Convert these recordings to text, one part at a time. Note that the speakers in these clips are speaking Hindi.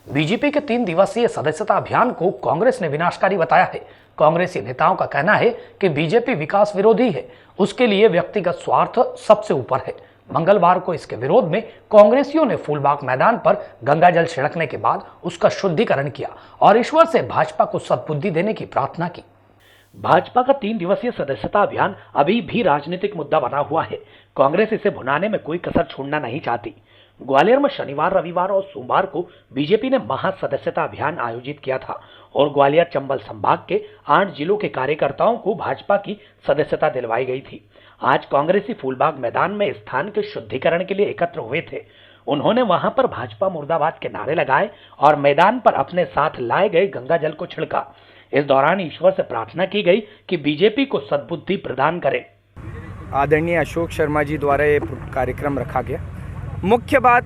बीजेपी के 3 दिवसीय सदस्यता अभियान को कांग्रेस ने विनाशकारी बताया है। कांग्रेसी नेताओं का कहना है कि बीजेपी विकास विरोधी है, उसके लिए व्यक्तिगत स्वार्थ सबसे ऊपर है। मंगलवार को इसके विरोध में कांग्रेसियों ने फूलबाग मैदान पर गंगा जल छिड़कने के बाद उसका शुद्धिकरण किया और ईश्वर से भाजपा को सद्बुद्धि देने की प्रार्थना की। भाजपा का 3 दिवसीय सदस्यता अभियान अभी भी राजनीतिक मुद्दा बना हुआ है। कांग्रेस इसे भुनाने में कोई कसर छोड़ना नहीं चाहती। ग्वालियर में शनिवार, रविवार और सोमवार को बीजेपी ने महा सदस्यता अभियान आयोजित किया था और ग्वालियर चंबल संभाग के 8 जिलों के कार्यकर्ताओं को भाजपा की सदस्यता दिलवाई गई थी। आज कांग्रेसी फूलबाग मैदान में स्थान के शुद्धिकरण के लिए एकत्र हुए थे। उन्होंने वहां पर भाजपा मुर्दाबाद के नारे लगाए और मैदान पर अपने साथ लाए गए गंगा जल को छिड़का। इस दौरान ईश्वर से प्रार्थना की गई कि बीजेपी को सद्बुद्धि प्रदान करे। आदरणीय अशोक शर्मा जी द्वारा ये कार्यक्रम रखा गया। मुख्य बात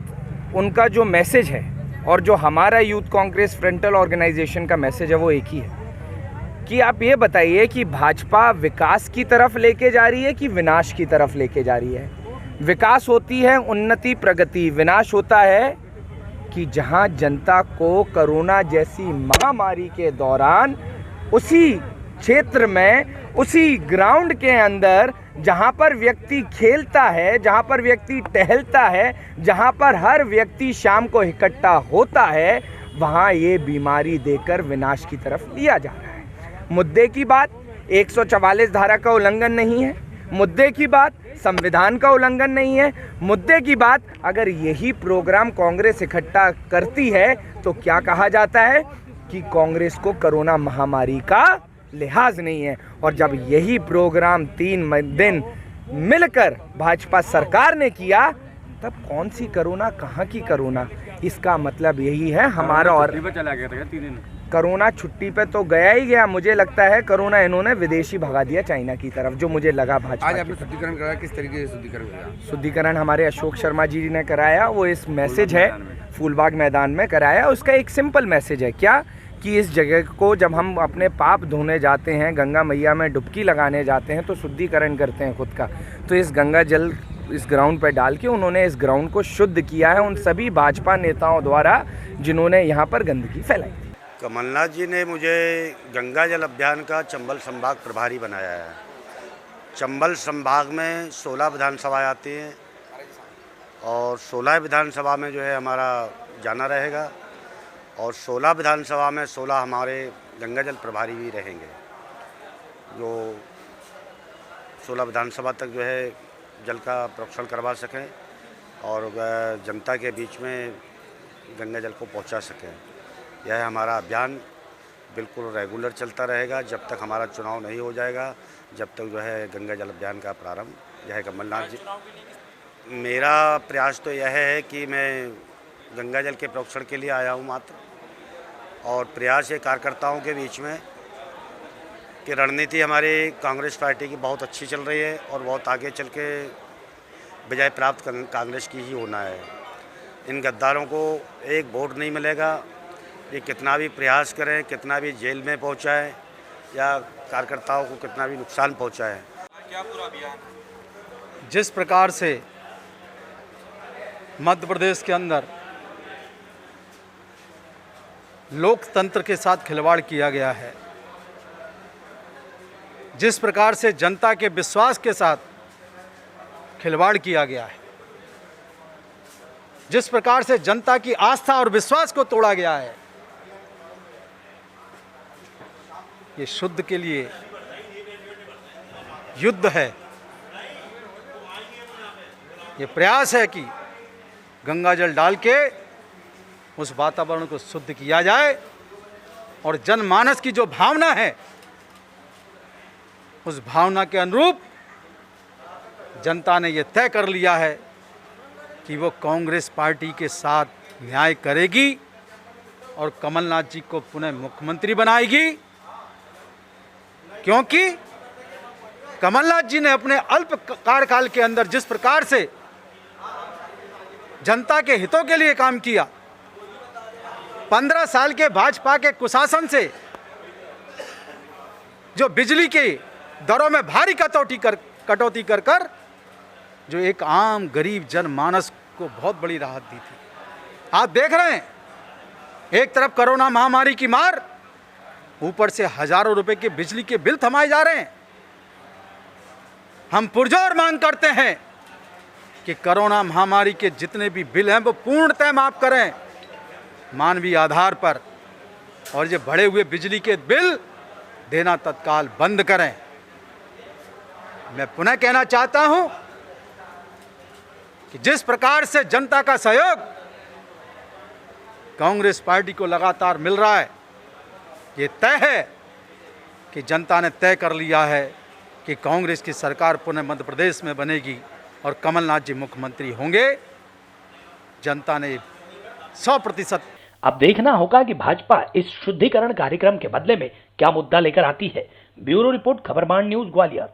उनका जो मैसेज है और जो हमारा यूथ कांग्रेस फ्रंटल ऑर्गेनाइजेशन का मैसेज है वो एक ही है कि आप ये बताइए कि भाजपा विकास की तरफ लेके जा रही है कि विनाश की तरफ लेके जा रही है। विकास होती है उन्नति प्रगति, विनाश होता है कि जहां जनता को कोरोना जैसी महामारी के दौरान उसी क्षेत्र में, उसी ग्राउंड के अंदर जहां पर व्यक्ति खेलता है, जहां पर व्यक्ति टहलता है, जहां पर हर व्यक्ति शाम को इकट्ठा होता है, वहां ये बीमारी देकर विनाश की तरफ लिया जा रहा है। मुद्दे की बात 144 धारा का उल्लंघन नहीं है, मुद्दे की बात संविधान का उल्लंघन नहीं है, मुद्दे की बात अगर यही प्रोग्राम कांग्रेस इकट्ठा करती है तो क्या कहा जाता है कि कांग्रेस को कोरोना महामारी का लिहाज नहीं है। और जब यही प्रोग्राम 3 दिन मिलकर भाजपा सरकार ने किया तब कौन सी कोरोना, कहाँ की कोरोना। इसका मतलब यही है हमारा। और चला गया था 3 दिन कोरोना छुट्टी पे तो गया ही गया। मुझे लगता है कोरोना इन्होंने विदेशी भगा दिया चाइना की तरफ, जो मुझे लगा भाजपा। आज आपने शुद्धिकरण कराया, किस तरीके से शुद्धिकरण कराया? शुद्धिकरण हमारे अशोक शर्मा जी ने कराया। वो इस मैसेज है फूलबाग मैदान में कराया। उसका एक सिंपल मैसेज है क्या कि इस जगह को जब हम अपने पाप धोने जाते हैं, गंगा मैया में डुबकी लगाने जाते हैं तो शुद्धिकरण करते हैं खुद का। तो इस गंगा जल इस ग्राउंड पर डाल के उन्होंने इस ग्राउंड को शुद्ध किया है उन सभी भाजपा नेताओं द्वारा जिन्होंने यहाँ पर गंदगी फैलाई। कमलनाथ जी ने मुझे गंगा जल अभियान का चंबल संभाग प्रभारी बनाया है। चंबल संभाग में 16 विधानसभाएँ आती हैं और 16 विधानसभा में जो है हमारा जाना रहेगा और 16 विधानसभा में 16 हमारे गंगा जल प्रभारी भी रहेंगे, जो 16 विधानसभा तक जो है जल का प्रोक्षण करवा सकें और जनता के बीच में गंगा जल को पहुंचा सकें। यह हमारा अभियान बिल्कुल रेगुलर चलता रहेगा जब तक हमारा चुनाव नहीं हो जाएगा, जब तक जो है गंगा जल अभियान का प्रारंभ यह है कमलनाथ जी। मेरा प्रयास तो यह है कि मैं गंगा जल के प्रोक्षण के लिए आया हूँ मात्र, और प्रयास ये कार्यकर्ताओं के बीच में कि रणनीति हमारी कांग्रेस पार्टी की बहुत अच्छी चल रही है और बहुत आगे चल के विजय प्राप्त कांग्रेस की ही होना है। इन गद्दारों को एक वोट नहीं मिलेगा, ये कितना भी प्रयास करें, कितना भी जेल में पहुंचाएं या कार्यकर्ताओं को कितना भी नुकसान पहुंचाएं। क्या पूरा अभियान? जिस प्रकार से मध्य प्रदेश के अंदर लोकतंत्र के साथ खिलवाड़ किया गया है, जिस प्रकार से जनता के विश्वास के साथ खिलवाड़ किया गया है, जिस प्रकार से जनता की आस्था और विश्वास को तोड़ा गया है, ये शुद्ध के लिए युद्ध है। ये प्रयास है कि गंगा जल डाल के उस वातावरण को शुद्ध किया जाए और जनमानस की जो भावना है उस भावना के अनुरूप जनता ने ये तय कर लिया है कि वो कांग्रेस पार्टी के साथ न्याय करेगी और कमलनाथ जी को पुनः मुख्यमंत्री बनाएगी, क्योंकि कमलनाथ जी ने अपने अल्प कार्यकाल के अंदर जिस प्रकार से जनता के हितों के लिए काम किया, 15 साल के भाजपा के कुशासन से जो बिजली के दरों में भारी कटौती कर जो एक आम गरीब जनमानस को बहुत बड़ी राहत दी थी। आप देख रहे हैं एक तरफ कोरोना महामारी की मार, ऊपर से हजारों रुपए के बिजली के बिल थमाए जा रहे हैं। हम पुरजोर मांग करते हैं कि कोरोना महामारी के जितने भी बिल हैं वो पूर्णतः माफ करें मानवीय आधार पर, और ये बढ़े हुए बिजली के बिल देना तत्काल बंद करें। मैं पुनः कहना चाहता हूं कि जिस प्रकार से जनता का सहयोग कांग्रेस पार्टी को लगातार मिल रहा है, ये तय है कि जनता ने तय कर लिया है कि कांग्रेस की सरकार पुनः मध्य प्रदेश में बनेगी और कमलनाथ जी मुख्यमंत्री होंगे। जनता ने 100%। अब देखना होगा कि भाजपा इस शुद्धिकरण कार्यक्रम के बदले में क्या मुद्दा लेकर आती है। Bureau report, Khabarban news, Gwalior.